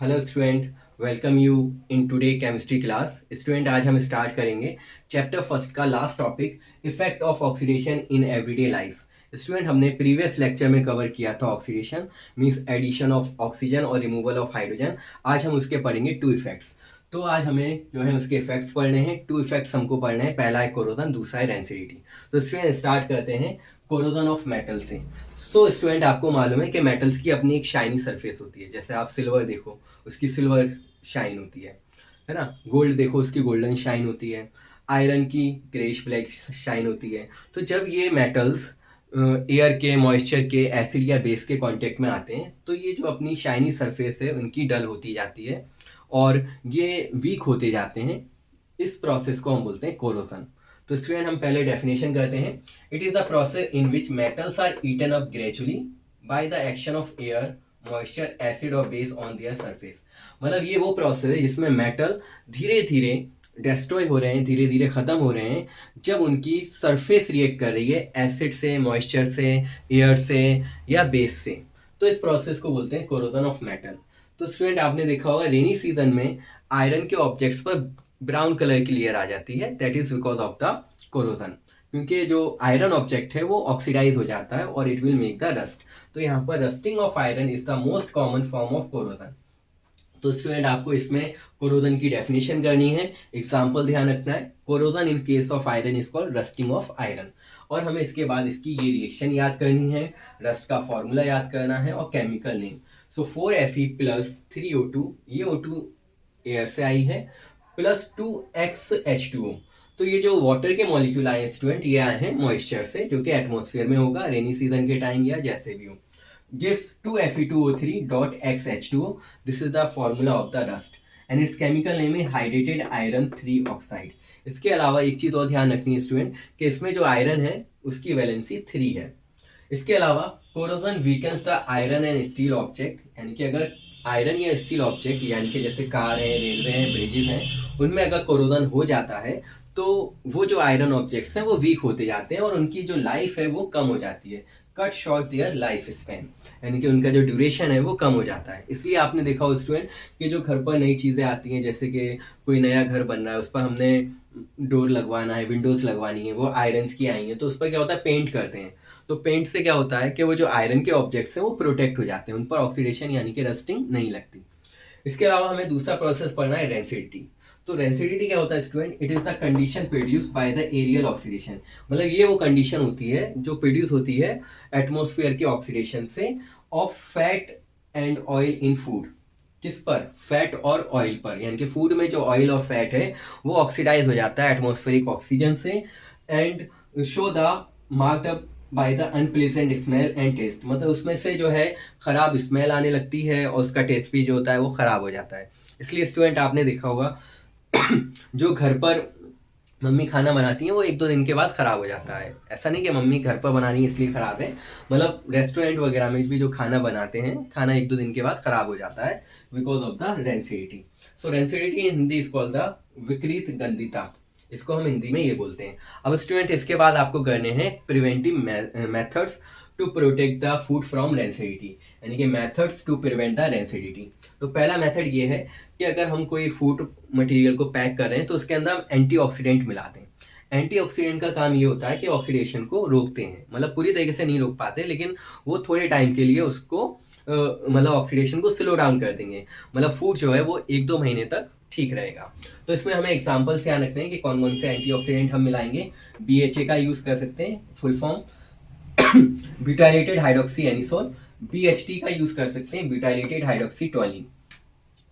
Hello student, welcome you in today chemistry class. Student, आज हम start करेंगे chapter first का last topic, effect of oxidation in everyday life. Student, हमने previous lecture में cover किया था oxidation means addition of oxygen और removal of hydrogen. आज हम उसके पढ़ेंगे टू इफेक्ट्स। तो आज हमें जो है उसके इफेक्ट्स पढ़ने हैं। टू इफेक्ट्स हमको पढ़ने हैं, पहला है कोरोजन, दूसरा है रेंसिडिटी। तो स्टूडेंट स्टार्ट करते हैं कोरोजन ऑफ मेटल से। सो स्टूडेंट, आपको मालूम है कि मेटल्स की अपनी एक शाइनी सरफेस होती है। जैसे आप सिल्वर देखो, उसकी सिल्वर शाइन होती है ना। गोल्ड देखो, उसकी गोल्डन शाइन होती है। आयरन की ग्रेश ब्लैक शाइन होती है। तो जब ये मेटल्स एयर के, मॉइस्चर के, एसिड या बेस के कांटेक्ट में आते हैं तो ये जो अपनी शाइनी सरफेस है उनकी डल होती जाती है और ये वीक होते जाते हैं। इस प्रोसेस को हम बोलते हैं कोरोजन। तो स्टूडेंट, हम पहले डेफिनेशन करते हैं। It is the process in which metals are eaten up gradually by the action of air, moisture, acid और बेस ऑन देयर सरफेस। मतलब ये वो प्रोसेस है जिसमें मेटल धीरे धीरे डिस्ट्रॉय हो रहे हैं, धीरे धीरे ख़त्म हो रहे हैं जब उनकी सरफेस रिएक्ट कर रही है एसिड से, मॉइस्चर से, एयर से या बेस से। तो इस प्रोसेस को बोलते हैं कोरोजन ऑफ मेटल। तो स्टूडेंट, आपने देखा होगा रेनी सीजन में आयरन के ऑब्जेक्ट्स पर ब्राउन कलर की लेयर आ जाती है। That is because of the corrosion, क्योंकि जो आयरन ऑब्जेक्ट है वो ऑक्सीडाइज हो जाता है और it will make the rust. तो यहाँ पर rusting of iron is the most common form of corrosion. तो स्टूडेंट, आपको इसमें कोरोजन की डेफिनेशन करनी है, एग्जाम्पल ध्यान रखना है। Corrosion in case of iron is called rusting of iron. और हमें इसके बाद इसकी ये रिएक्शन याद करनी है, रस्ट का फॉर्मूला याद करना है और केमिकल नेम। सो 4Fe प्लस 3O2, ये O2 एयर से आई है, प्लस 2XH2O। तो ये जो वाटर के मॉलिक्यूल आए हैं स्टूडेंट, ये आए हैं मॉइस्चर से, जो कि एटमॉस्फेयर में होगा रेनी सीजन के टाइम या जैसे भी हो। gives 2Fe2O3 dot XH2O. This is the formula of the rust and its chemical name is hydrated iron 3 oxide. इसके अलावा एक चीज़ और ध्यान रखनी है स्टूडेंट कि इसमें जो आयरन है उसकी वैलेंसी 3 है। इसके अलावा corrosion weakens the iron and steel object, यानी कि अगर आयरन या स्टील ऑब्जेक्ट, यानी कि जैसे कार है, रेलवे हैं, ब्रिजेस हैं, उनमें अगर कोरोजन हो जाता है तो वो जो आयरन ऑब्जेक्ट्स हैं वो वीक होते जाते हैं और उनकी जो लाइफ है वो कम हो जाती है। Cut short their life span, यानी कि उनका जो ड्यूरेशन है वो कम हो जाता है। इसलिए आपने देखा हो स्टूडेंट कि जो घर पर नई चीज़ें आती हैं, जैसे कि कोई नया घर बन रहा है, उस पर हमने डोर लगवाना है, विंडोज़ लगवानी है, वो आयरन्स की आई हैं, तो उस पर क्या होता है, पेंट करते हैं। तो पेंट से क्या होता है कि वो जो आयरन के ऑब्जेक्ट्स हैं वो प्रोटेक्ट हो जाते हैं, उन पर ऑक्सीडेशन यानी कि रस्टिंग नहीं लगती। इसके अलावा हमें दूसरा प्रोसेस पढ़ना है रेंसिडिटी। तो रेंसिडिटी क्या होता है student? It is the condition produce by the aerial oxidation. मतलब ये वो कंडीशन होती है जो प्रोड्यूस होती है एटमॉस्फेयर के ऑक्सीडेशन से of fat and oil in food. किस पर? फैट और ऑयल पर। यानी कि फूड में जो ऑयल और फैट है वो ऑक्सीडाइज हो जाता है एटमॉस्फेरिक ऑक्सीजन से and show the marked up by the unpleasant smell and taste. मतलब उसमें से जो है ख़राब स्मेल आने लगती है और उसका टेस्ट भी जो होता है वो ख़राब हो जाता है। इसलिए स्टूडेंट, आपने देखा होगा जो घर पर मम्मी खाना बनाती हैं वो एक दो दिन के बाद ख़राब हो जाता है। ऐसा नहीं कि मम्मी घर पर बना रही है इसलिए ख़राब है, मतलब रेस्टोरेंट वगैरह में भी जो खाना बनाते हैं, खाना एक दो दिन के बाद ख़राब हो जाता है because of the rancidity. So rancidity in Hindi is called the विकृत गंधिता। इसको हम हिंदी में ये बोलते हैं। अब स्टूडेंट, इसके बाद आपको करने हैं preventive methods to protect the food from rancidity, यानी कि methods to prevent the rancidity. तो पहला मेथड ये है कि अगर हम कोई फूड मटेरियल को पैक कर रहे हैं तो उसके अंदर हम एंटीऑक्सीडेंट मिलाते हैं। एंटीऑक्सीडेंट का काम ये होता है कि ऑक्सीडेशन को रोकते हैं, मतलब पूरी तरीके से नहीं रोक पाते लेकिन वो थोड़े टाइम के लिए उसको मतलब ऑक्सीडेशन को स्लो डाउन कर देंगे। मतलब फूड जो है वो एक दो महीने तक ठीक रहेगा। तो इसमें हमें एग्जाम्पल से ध्यान रखने हैं कि कौन कौन से एंटीऑक्सीडेंट हम मिलाएंगे। BHA का यूज़ कर सकते हैं, full form butylated hydroxy anisole. BHT का यूज़ कर सकते हैं, ब्यूटाइलेटेड हाइड्रोक्सी टोलिन।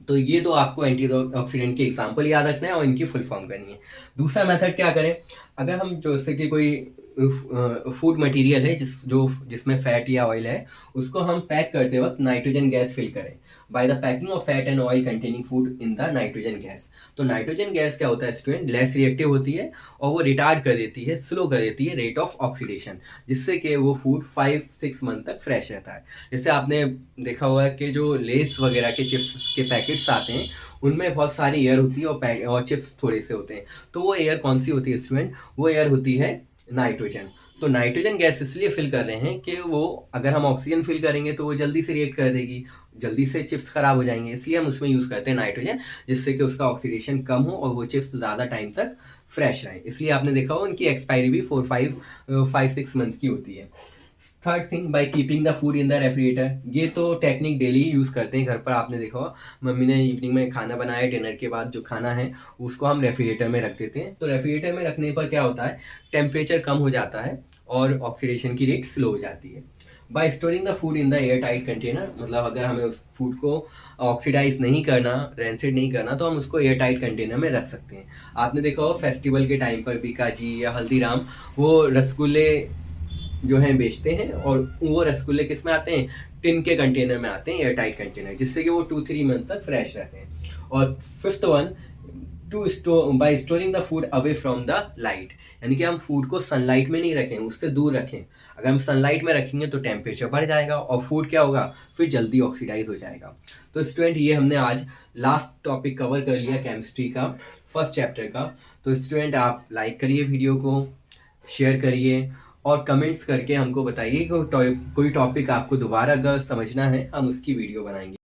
तो ये तो आपको एंटीऑक्सीडेंट के एग्जाम्पल याद रखना है और इनकी फुल फॉर्म करनी है। दूसरा मेथड क्या करें, अगर हम जैसे कि कोई फूड मटेरियल है जिसमें फैट या ऑयल है, उसको हम पैक करते वक्त नाइट्रोजन गैस फिल करें by the packing of fat and oil containing food in the nitrogen gas. तो नाइट्रोजन गैस क्या होता है स्टूडेंट? लेस रिएक्टिव होती है और वो रिटार्ड कर देती है, स्लो कर देती है रेट ऑफ ऑक्सीडेशन, जिससे कि वो फूड 5-6 मंथ तक फ्रेश रहता है। जैसे आपने देखा होगा कि जो लेस वगैरह के चिप्स के पैकेट्स आते हैं उनमें बहुत सारी एयर होती है और चिप्स थोड़े से होते हैं। तो वो एयर कौन सी होती है स्टूडेंट? वो एयर होती है नाइट्रोजन। तो नाइट्रोजन गैस इसलिए फिल कर रहे हैं कि वो, अगर हम ऑक्सीजन फिल करेंगे तो वो जल्दी से रिएक्ट कर देगी जल्दी से चिप्स ख़राब हो जाएंगे, इसलिए हम उसमें यूज़ करते हैं नाइट्रोजन, जिससे कि उसका ऑक्सीडेशन कम हो और वो चिप्स ज़्यादा टाइम तक फ्रेश रहें। इसलिए आपने देखा हो उनकी एक्सपायरी भी 5-6 मंथ की होती है। Third thing, by keeping the food in the refrigerator, ये तो टेक्निक डेली यूज़ करते हैं घर पर। आपने देखा होगा मम्मी ने इवनिंग में खाना बनाया, डिनर के बाद जो खाना है उसको हम रेफ्रिजरेटर में रख देते हैं। तो रेफ्रिजरेटर में रखने पर क्या होता है, टेम्परेचर कम हो जाता है और ऑक्सीडेशन की रेट स्लो हो जाती है। Bye storing the food in the air tight container, मतलब अगर हमें उस फूड को ऑक्सीडाइज नहीं करना, रेंसिड नहीं करना, तो हम उसको एयर टाइट कंटेनर में रख सकते हैं। आपने देखा हो फेस्टिवल के टाइम पर बीकाजी या हल्दीराम वो रसगुल्ले जो हैं बेचते हैं, और वो रसगुल्ले किस में आते हैं, टिन के कंटेनर में आते हैं, एयर टाइट कंटेनर, जिससे कि वो 2-3 मंथ तक फ्रेश रहते हैं। और fifth one, to store by storing the food away from the light, यानी कि हम फूड को सनलाइट में नहीं रखें, उससे दूर रखें। अगर हम सनलाइट में रखेंगे तो टेम्परेचर बढ़ जाएगा और फूड क्या होगा, फिर जल्दी ऑक्सीडाइज हो जाएगा। तो स्टूडेंट, ये हमने आज लास्ट टॉपिक कवर कर लिया केमिस्ट्री का फर्स्ट चैप्टर का। तो स्टूडेंट, आप लाइक करिए वीडियो को, शेयर करिए और कमेंट्स करके हमको बताइए कि कोई टॉपिक आपको दोबारा अगर समझना है, हम उसकी वीडियो बनाएंगे।